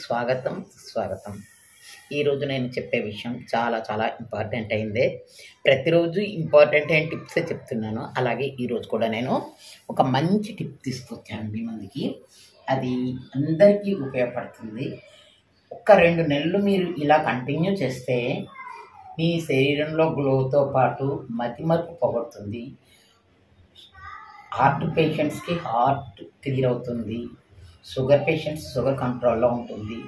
స్వాగతం స్వాగతం. ఈరోజు నేను చెప్పే విషయం చాలా చాలా ఇంపార్టెంట్ అయిందే. ప్రతిరోజు ఇంపార్టెంట్ అయిన టిప్సే చెప్తున్నాను. అలాగే ఈరోజు కూడా నేను ఒక మంచి టిప్ తీసుకొచ్చాను మీ ముందుకి. అది అందరికీ ఉపయోగపడుతుంది. ఒక 2 నెలలు మీరు ఇలా కంటిన్యూ చేస్తే మీ శరీరంలో గ్లోతో పాటు మతిమరుపు పోగొడుతుంది. హార్ట్ పేషెంట్స్కి హార్ట్ క్లియర్ అవుతుంది. షుగర్ పేషెంట్స్ షుగర్ కంట్రోల్లో ఉంటుంది.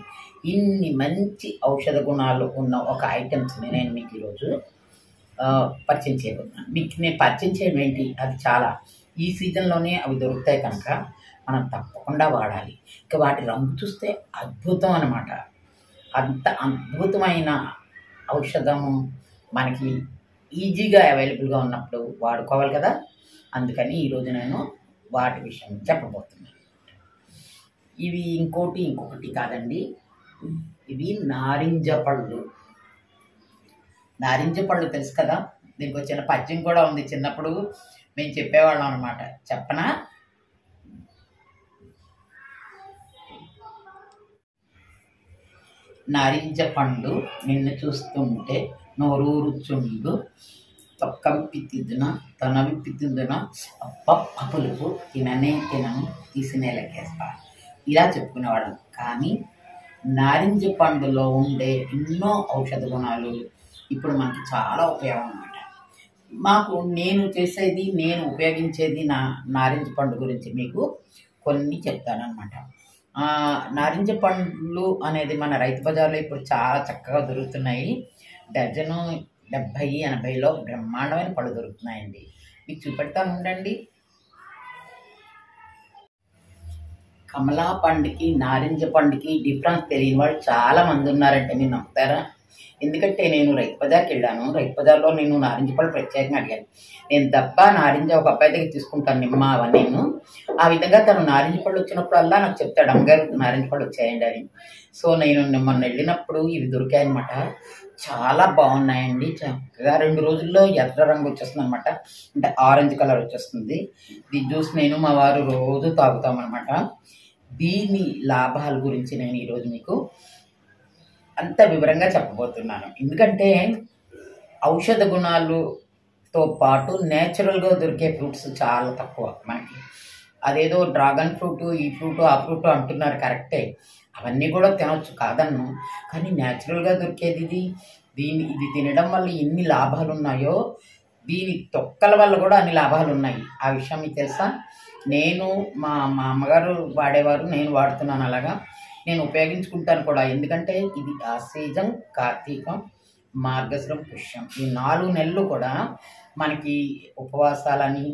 ఇన్ని మంచి ఔషధ గుణాలు ఉన్న ఒక ఐటమ్స్ని నేను మీకు ఈరోజు పరిచయం చేయబోతున్నాను. మీకు నేను పరిచయం చేయడం ఏంటి, అది చాలా ఈ సీజన్లోనే అవి దొరుకుతాయి కనుక మనం తప్పకుండా వాడాలి. ఇక వాటి రంగు చూస్తే అద్భుతం అన్నమాట. అంత అద్భుతమైన ఔషధము మనకి ఈజీగా అవైలబుల్గా ఉన్నప్పుడు వాడుకోవాలి కదా. అందుకని ఈరోజు నేను వాటి విషయం చెప్పబోతున్నాను. ఇవి ఇంకొకటి కాదండి, ఇవి నారింజ పళ్ళు. నారింజ పళ్ళు తెలుసు కదా, దీనికి వచ్చిన పద్యం కూడా ఉంది. చిన్నప్పుడు మేము చెప్పేవాళ్ళం అనమాట. చెప్పనా? నారింజ పండు నిన్ను చూస్తుంటే నోరూరుచుండు, తొక్క విప్పితిద్దున తన విప్పితిద్దున అప్ప పులుపు తిననే తినను తీసి నేలకేస్తా, ఇలా చెప్పుకునేవాళ్ళం. కానీ నారింజ పండులో ఉండే ఎన్నో ఔషధ గుణాలు ఇప్పుడు మనకి చాలా ఉపయోగం అన్నమాట. నేను ఉపయోగించేది నారింజ పండు గురించి మీకు కొన్ని చెప్తానమాట. నారింజ పండ్లు అనేది మన రైతు బజార్లో ఇప్పుడు చాలా చక్కగా దొరుకుతున్నాయి. డజను 70-80లో బ్రహ్మాండమైన పళ్ళు దొరుకుతున్నాయండి. మీకు చూపెడతాను ఉండండి. కమలా పండుకి నారింజ పండుకి డిఫరెన్స్ తెలియని వాళ్ళు చాలా మంది ఉన్నారంటే మీరు నమ్ముతారా? ఎందుకంటే నేను రైతు బజార్కి వెళ్ళాను. రైతు బజార్లో నేను నారింజ పళ్ళు ప్రత్యేకంగా అడిగాను. నేను నారింజ ఒక అబ్బాయి దగ్గర తీసుకుంటాను, నిమ్మ అవన్నీ. ఆ విధంగా తను నారింజ పళ్ళు వచ్చినప్పుడల్లా నాకు చెప్తాడు, అమ్మగారు నారింజ పళ్ళు వచ్చాయండి అని. సో నేను మొన్న వెళ్ళినప్పుడు ఇవి దొరికాయన్నమాట. చాలా బాగున్నాయండి. చక్కగా 2 రోజుల్లో ఎర్ర రంగు వచ్చేస్తుంది అనమాట, అంటే ఆరెంజ్ కలర్ వచ్చేస్తుంది. ఈ జ్యూస్ నేను మా వారు రోజు తాగుతామన్నమాట. దీని లాభాల గురించి నేను ఈరోజు మీకు అంత వివరంగా చెప్పబోతున్నాను. ఎందుకంటే ఔషధ గుణాలతో పాటు నేచురల్గా దొరికే ఫ్రూట్స్ చాలా తక్కువ మనకి. అదేదో డ్రాగన్ ఫ్రూట్, ఈ ఫ్రూట్, ఆ ఫ్రూట్ అంటున్నారు, కరెక్టే, అవన్నీ కూడా తినవచ్చు కాదన్ను. కానీ న్యాచురల్గా దొరికేది ఇది తినడం వల్ల ఎన్ని లాభాలు ఉన్నాయో, దీని తొక్కల వల్ల కూడా అన్ని లాభాలు ఉన్నాయి. ఆ విషయం మీకు తెలుసా? మా అమ్మగారు వాడేవారు, నేను వాడుతున్నాను. అలాగా నేను ఉపయోగించుకుంటాను కూడా. ఎందుకంటే ఇది ఆశ్వీజం, కార్తీకం, మార్గశిరం, పుష్యం ఈ 4 నెలలు కూడా మనకి ఉపవాసాలని,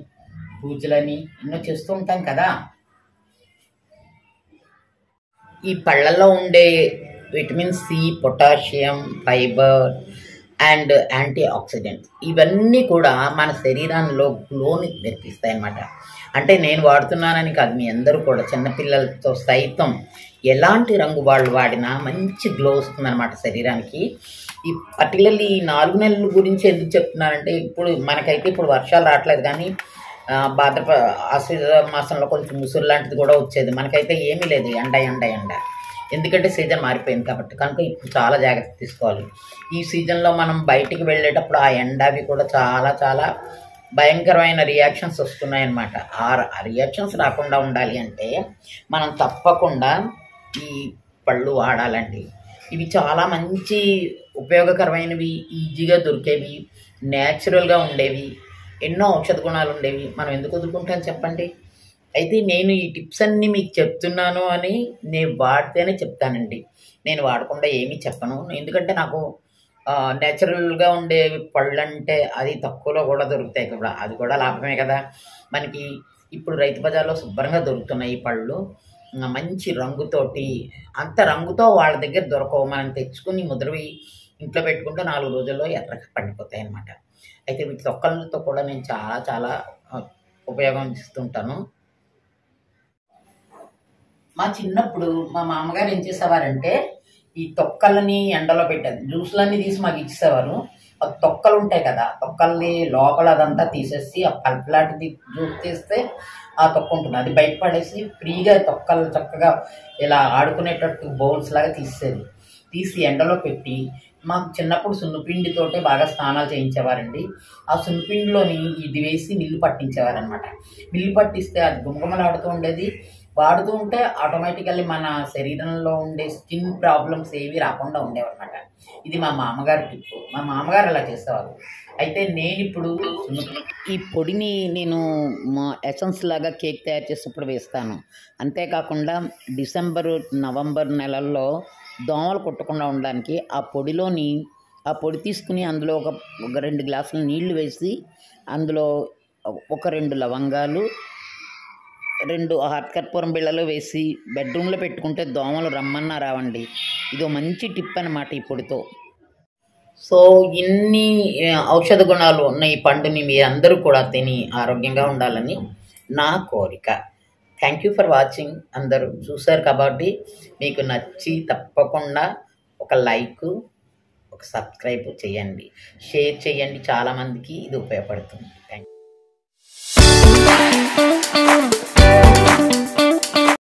పూజలని ఎన్నో చేస్తూ ఉంటాం కదా. ఈ పళ్ళల్లో ఉండే vitamin C, potassium, fibre and antioxidants ఇవన్నీ కూడా మన శరీరంలో గ్లోని తెప్పిస్తాయి అన్నమాట. అంటే నేను వాడుతున్నానని కాదు, మీ అందరూ కూడా చిన్నపిల్లలతో సైతం ఎలాంటి రంగు వాళ్ళు వాడినా మంచి గ్లో వస్తుందన్నమాట శరీరానికి. ఈ పర్టికులర్లీ ఈ 4 నెలల గురించి ఎందుకు చెప్తున్నానంటే, ఇప్పుడు వర్షాలు రావట్లేదు, కానీ ఆశ్వీజ మాసంలో కొంచెం ముసురు లాంటిది కూడా వచ్చేది. మనకైతే ఏమీ లేదు, ఎండ. ఎందుకంటే సీజన్ మారిపోయింది కాబట్టి. కనుక ఇప్పుడు చాలా జాగ్రత్త తీసుకోవాలి. ఈ సీజన్లో మనం బయటికి వెళ్ళేటప్పుడు ఆ ఎండవి కూడా చాలా చాలా భయంకరమైన రియాక్షన్స్ వస్తున్నాయన్నమాట. ఆ రియాక్షన్స్ రాకుండా ఉండాలి అంటే మనం తప్పకుండా ఈ పళ్ళు వాడాలండి. ఇవి చాలా మంచి ఉపయోగకరమైనవి, ఈజీగా దొరికేవి, న్యాచురల్గా ఉండేవి, ఎన్నో ఔషధ గుణాలు ఉండేవి. మనం ఎందుకు వదులుకుంటాం చెప్పండి? అయితే నేను ఈ టిప్స్ అన్నీ మీకు చెప్తున్నాను అని నేను వాడితేనే చెప్తానండి. నేను వాడకుండా ఏమీ చెప్పను. ఎందుకంటే నాకు నేచురల్గా ఉండే పళ్ళు అంటే అది తక్కువలో కూడా దొరుకుతాయి కూడా, అది కూడా లాభమే కదా మనకి. ఇప్పుడు రైతు బజార్లో శుభ్రంగా దొరుకుతున్నాయి ఈ పళ్ళు, మంచి రంగుతోటి. అంత రంగుతో వాళ్ళ దగ్గర దొరకవు. మనం తెచ్చుకుని ముద్రవి ఇంట్లో పెట్టుకుంటే 4 రోజుల్లో ఎర్రగా పండిపోతాయి అన్నమాట. అయితే వీటి తొక్కలతో కూడా నేను చాలా చాలా ఉపయోగం ఇస్తుంటాను. మా చిన్నప్పుడు మా మామగారు ఏం చేసేవారంటే, ఈ తొక్కలని ఎండలో పెట్టారు, జ్యూస్లన్నీ తీసి మాకు ఇచ్చేసేవారు. ఆ తొక్కలు ఉంటాయి కదా, తొక్కల్ని లోపల అదంతా తీసేసి ఆ పల్ప్ లాంటిది జ్యూస్ తీస్తే ఆ తొక్క ఉంటుంది, అది బయట పడేసి ఫ్రీగా తొక్కలు చక్కగా ఇలా ఆడుకునేటట్టు బౌల్స్ లాగా తీసేది. తీసి ఎండలో పెట్టి, మాకు చిన్నప్పుడు సున్నిపిండితోటే బాగా స్నానాలు చేయించేవారండి. ఆ సున్నిపిండిలోని ఇది వేసి మిల్లు పట్టించేవారనమాట. మిల్లు పట్టిస్తే అది గుమగుమలాడుతూ ఉండేది. వాడుతూ ఉంటే ఆటోమేటికల్లీ మన శరీరంలో ఉండే స్కిన్ ప్రాబ్లమ్స్ ఏవి రాకుండా ఉండేవన్నమాట. ఇది మా మామగారి టిప్పు. మా మామగారు అలా చేసేవారు. అయితే నేనిప్పుడు ఈ పొడిని నేను మా ఎసెన్స్ లాగా కేక్ తయారు చేసేటప్పుడు వేస్తాను. అంతేకాకుండా డిసెంబరు, నవంబర్ నెలల్లో దోమలు కుట్టకుండా ఉండడానికి ఆ పొడి తీసుకుని అందులో ఒక 2 గ్లాసుల నీళ్లు వేసి, అందులో ఒక 2 లవంగాలు, 2 కర్పూరం బిళ్ళలు వేసి బెడ్రూమ్‌లో పెట్టుకుంటే దోమలు రమ్మన్నా రావండి. ఇదో మంచి టిప్ అనమాట ఈ పొడితో. సో, ఇన్ని ఔషధ గుణాలు ఉన్న ఈ పండుని మీరందరూ కూడా తిని ఆరోగ్యంగా ఉండాలని నా కోరిక. Thank you for watching. అందరూ చూసారు కాబట్టి మీకు నచ్చి తప్పకుండా ఒక లైకు, ఒక సబ్స్క్రైబ్ చేయండి. షేర్ చేయండి. చాలామందికి ఇది ఉపయోగపడుతుంది. Thank you.